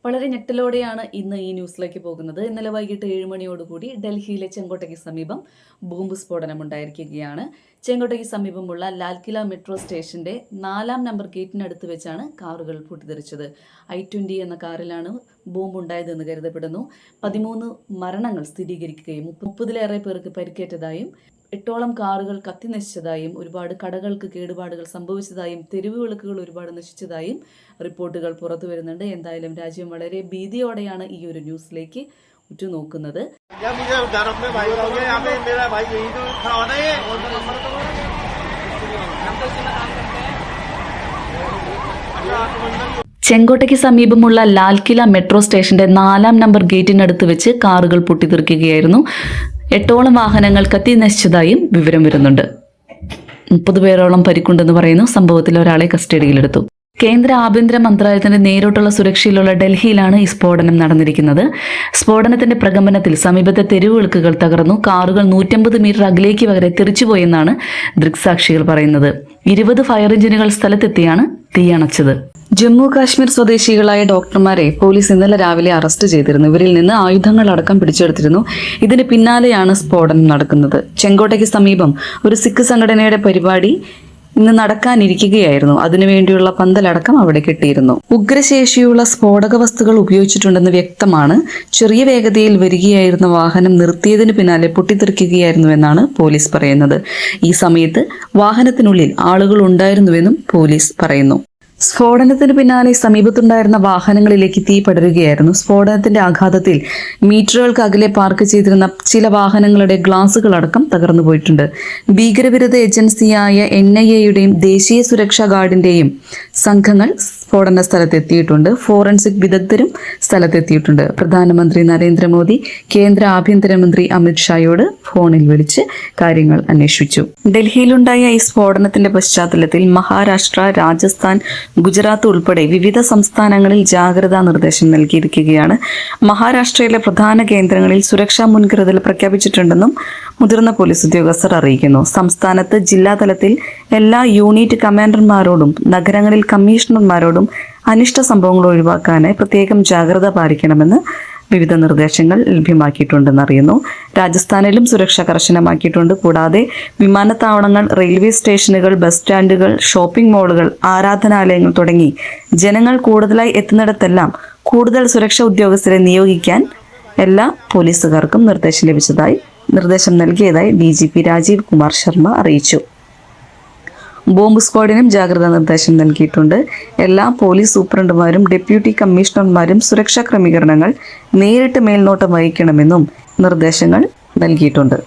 വളരെ ഞെട്ടലോടെയാണ് ഇന്ന് ഈ ന്യൂസിലേക്ക് പോകുന്നത്. ഇന്നലെ വൈകിട്ട് 7 മണിയോടുകൂടി ഡൽഹിയിലെ ചെങ്കോട്ടയ്ക്ക് സമീപം ബോംബ് സ്ഫോടനം ഉണ്ടായിരിക്കുകയാണ്. ചെങ്കോട്ടയ്ക്ക് സമീപമുള്ള ലാൽകില മെട്രോ സ്റ്റേഷന്റെ 4-ാം നമ്പർ ഗേറ്റിനടുത്ത് വെച്ചാണ് കാറുകൾ പൊട്ടിത്തെറിച്ചത്. i20 എന്ന കാറിലാണ് ബോംബ് ഉണ്ടായതെന്ന് കരുതപ്പെടുന്നു. 13 മരണങ്ങൾ സ്ഥിരീകരിക്കുകയും 30-ലേറെ പേർക്ക് പരിക്കേറ്റതായും 8ഓളം കാറുകൾ കത്തിനശിച്ചതായും ഒരുപാട് കടകൾക്ക് കേടുപാടുകൾ സംഭവിച്ചതായും തെരുവ് വിളക്കുകൾ ഒരുപാട് നശിച്ചതായും റിപ്പോർട്ടുകൾ പുറത്തു വരുന്നുണ്ട്. എന്തായാലും രാജ്യം വളരെ ഭീതിയോടെയാണ് ഈ ഒരു ന്യൂസിലേക്ക് ഉറ്റുനോക്കുന്നത്. ചെങ്കോട്ടയ്ക്ക് സമീപമുള്ള ലാൽകില മെട്രോ സ്റ്റേഷന്റെ 4-ാം നമ്പർ ഗേറ്റിനടുത്ത് വെച്ച് കാറുകൾ പൊട്ടിത്തെറിക്കുകയായിരുന്നു. 8ഓളം വാഹനങ്ങൾ കത്തി നശിച്ചതായും വിവരം വരുന്നുണ്ട്. 30 പേരോളം പരിക്കുണ്ടെന്ന് പറയുന്നു. സംഭവത്തിൽ ഒരാളെ കസ്റ്റഡിയിലെടുത്തു. കേന്ദ്ര ആഭ്യന്തര മന്ത്രാലയത്തിന്റെ നേരിട്ടുള്ള സുരക്ഷയിലുള്ള ഡൽഹിയിലാണ് ഈ സ്ഫോടനം നടന്നിരിക്കുന്നത്. സ്ഫോടനത്തിന്റെ പ്രകമ്പനത്തിൽ സമീപത്തെ തെരുവുവിളക്കുകൾ തകർന്നു. കാറുകൾ 150 മീറ്റർ അകലേക്ക് വരെ തെറിച്ചുപോയെന്നാണ് ദൃക്സാക്ഷികൾ പറയുന്നത്. 20 ഫയർ എഞ്ചിനുകൾ സ്ഥലത്തെത്തിയാണ് തീയണച്ചത്. ജമ്മു കാശ്മീർ സ്വദേശികളായ ഡോക്ടർമാരെ പോലീസ് ഇന്നലെ രാവിലെ അറസ്റ്റ് ചെയ്തിരുന്നു. ഇവരിൽ നിന്ന് ആയുധങ്ങളടക്കം പിടിച്ചെടുത്തിരുന്നു. ഇതിന് പിന്നാലെയാണ് സ്ഫോടനം നടക്കുന്നത്. ചെങ്കോട്ടയ്ക്ക് സമീപം ഒരു സിഖ് സംഘടനയുടെ പരിപാടി ഇന്ന് നടക്കാനിരിക്കുകയായിരുന്നു. അതിനുവേണ്ടിയുള്ള പന്തലടക്കം അവിടെ കെട്ടിയിരുന്നു. ഉഗ്രശേഷിയുള്ള സ്ഫോടക വസ്തുക്കൾ ഉപയോഗിച്ചിട്ടുണ്ടെന്ന് വ്യക്തമാണ്. ചെറിയ വേഗതയിൽ വരികയായിരുന്ന വാഹനം നിർത്തിയതിന് പിന്നാലെ പൊട്ടിത്തെറിക്കുകയായിരുന്നുവെന്നാണ് പോലീസ് പറയുന്നത്. ഈ സമയത്ത് വാഹനത്തിനുള്ളിൽ ആളുകൾ ഉണ്ടായിരുന്നുവെന്നും പോലീസ് പറയുന്നു. സ്ഫോടനത്തിന് പിന്നാലെ സമീപത്തുണ്ടായിരുന്ന വാഹനങ്ങളിലേക്ക് തീ പടരുകയായിരുന്നു. സ്ഫോടനത്തിന്റെ ആഘാതത്തിൽ മീറ്ററുകൾക്ക് അകലെ പാർക്ക് ചെയ്തിരുന്ന ചില വാഹനങ്ങളുടെ ഗ്ലാസുകളടക്കം തകർന്നു പോയിട്ടുണ്ട്. ഭീകരവിരുദ്ധ ഏജൻസിയായ NIA-യുടെയും ദേശീയ സുരക്ഷാ ഗാർഡിന്റെയും സംഘങ്ങൾ സ്ഫോടന സ്ഥലത്തെത്തിയിട്ടുണ്ട്. ഫോറൻസിക് വിദഗ്ധരും സ്ഥലത്തെത്തിയിട്ടുണ്ട്. പ്രധാനമന്ത്രി നരേന്ദ്രമോദി കേന്ദ്ര ആഭ്യന്തരമന്ത്രി അമിത്ഷായോട് ഫോണിൽ വിളിച്ച് കാര്യങ്ങൾ അന്വേഷിച്ചു. ഡൽഹിയിലുണ്ടായ ഈ സ്ഫോടനത്തിന്റെ പശ്ചാത്തലത്തിൽ മഹാരാഷ്ട്ര, രാജസ്ഥാൻ, ഗുജറാത്ത് ഉൾപ്പെടെ വിവിധ സംസ്ഥാനങ്ങളിൽ ജാഗ്രതാ നിർദ്ദേശം നൽകിയിരിക്കുകയാണ്. മഹാരാഷ്ട്രയിലെ പ്രധാന കേന്ദ്രങ്ങളിൽ സുരക്ഷാ മുൻകരുതൽ പ്രഖ്യാപിച്ചിട്ടുണ്ടെന്നും മുതിർന്ന പോലീസ് ഉദ്യോഗസ്ഥർ അറിയിക്കുന്നു. സംസ്ഥാനത്ത് ജില്ലാതലത്തിൽ എല്ലാ യൂണിറ്റ് കമാൻഡർമാരോടും നഗരങ്ങളിൽ കമ്മീഷണർമാരോടും അനിഷ്ട സംഭവങ്ങൾ ഒഴിവാക്കാനായി പ്രത്യേകം ജാഗ്രത പാലിക്കണമെന്ന് വിവിധ നിർദ്ദേശങ്ങൾ ലഭ്യമാക്കിയിട്ടുണ്ടെന്ന് അറിയുന്നു. രാജസ്ഥാനിലും സുരക്ഷ കർശനമാക്കിയിട്ടുണ്ട്. കൂടാതെ വിമാനത്താവളങ്ങൾ, റെയിൽവേ സ്റ്റേഷനുകൾ, ബസ് സ്റ്റാൻഡുകൾ, ഷോപ്പിംഗ് മാളുകൾ, ആരാധനാലയങ്ങൾ തുടങ്ങി ജനങ്ങൾ കൂടുതലായി എത്തുന്നിടത്തെല്ലാം കൂടുതൽ സുരക്ഷാ ഉദ്യോഗസ്ഥരെ നിയോഗിക്കാൻ എല്ലാ പോലീസുകാർക്കും നിർദ്ദേശം നൽകിയതായി DGP രാജീവ് കുമാർ ശർമ്മ അറിയിച്ചു. ബോംബ് സ്ക്വാഡിനും ജാഗ്രതാ നിർദ്ദേശം നൽകിയിട്ടുണ്ട്. എല്ലാ പോലീസ് സൂപ്രണ്ടുമാരും ഡെപ്യൂട്ടി കമ്മീഷണർമാരും സുരക്ഷാ ക്രമീകരണങ്ങൾ നേരിട്ട് മേൽനോട്ടം വഹിക്കണമെന്നും നിർദ്ദേശങ്ങൾ നൽകിയിട്ടുണ്ട്.